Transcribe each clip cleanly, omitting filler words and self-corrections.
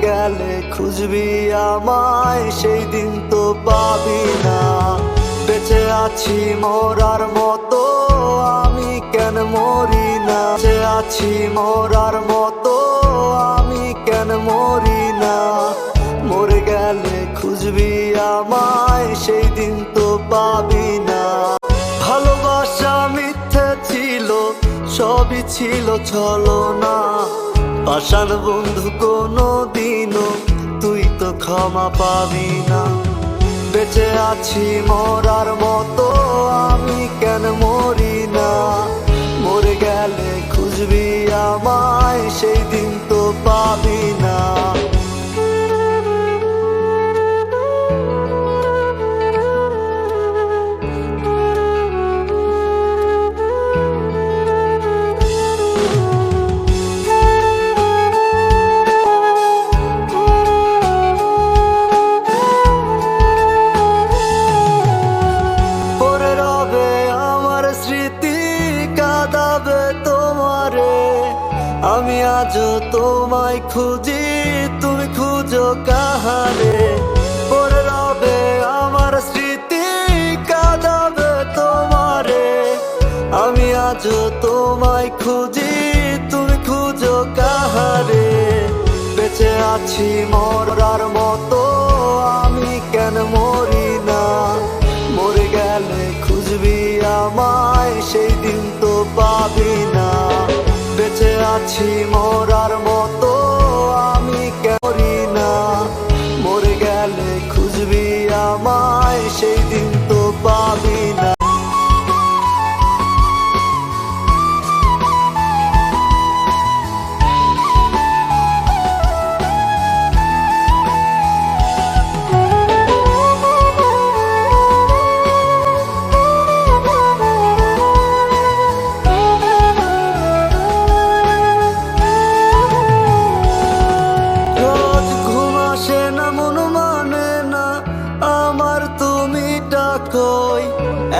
গেলে খুঁজবি আমায়, সেই দিন তো পাবি না। বেঁচে আছি মরার মতো, আমি কেন মরি না? বেঁচে আছি মরার মতো, আমি কেন মরি না? মরে গেলে খুঁজবি আমায়, সেই দিন তো পাবি না। ভালোবাসা মিথ্যে ছিল, সবই ছিল ছলনা। পাষাণ বন্ধু কোনো দিনও তুই তো ক্ষমা পাবি না। বেঁচে আছি মরার মতো, আমি কেন মরি না? মরে গেলে খুঁজবি আমায়, সেই দিন তো পাবি না। আমি আজও তোমায় খুঁজি, তুমি খুঁজো কাহারে? পড়ে রবে আমার স্মৃতি, কাঁদাবে তোমারে। আমি আজও তোমায় খুঁজি, তুমি খুঁজো কাহারে? বেঁচে আছি মরার মতো, আমি কেন মরি না? মরে গেলে খুঁজবি আমায়, সেই দিন তো পাবি না। বেঁচে আছি মরার মতো, আমি কেন মরি না? মরে গেলে খুঁজবি আমায়, সেই দিন তো পাবি না।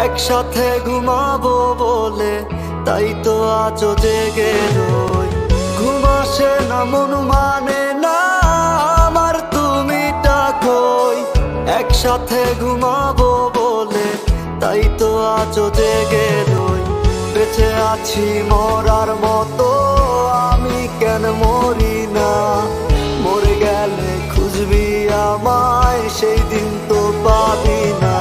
একসাথে ঘুমাবো বলে তাই তো আজও জেগে রই। ঘুম আসে না, মন মানে না আমার, তুমি ডাকোই। একসাথে ঘুমাবো বলে তাই তো আজও জেগে রই। বেঁচে আছি মরার মতো, আমি কেন মরি না? মরে গেলে খুঁজবি আমায়, সেই দিন তো পাবি না।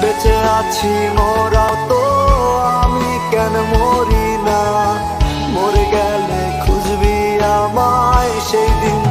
বেঁচে আছি মরা তো, আমি কেন মরি না? মরে গেলে খুঁজবি আমায়, সেই দিন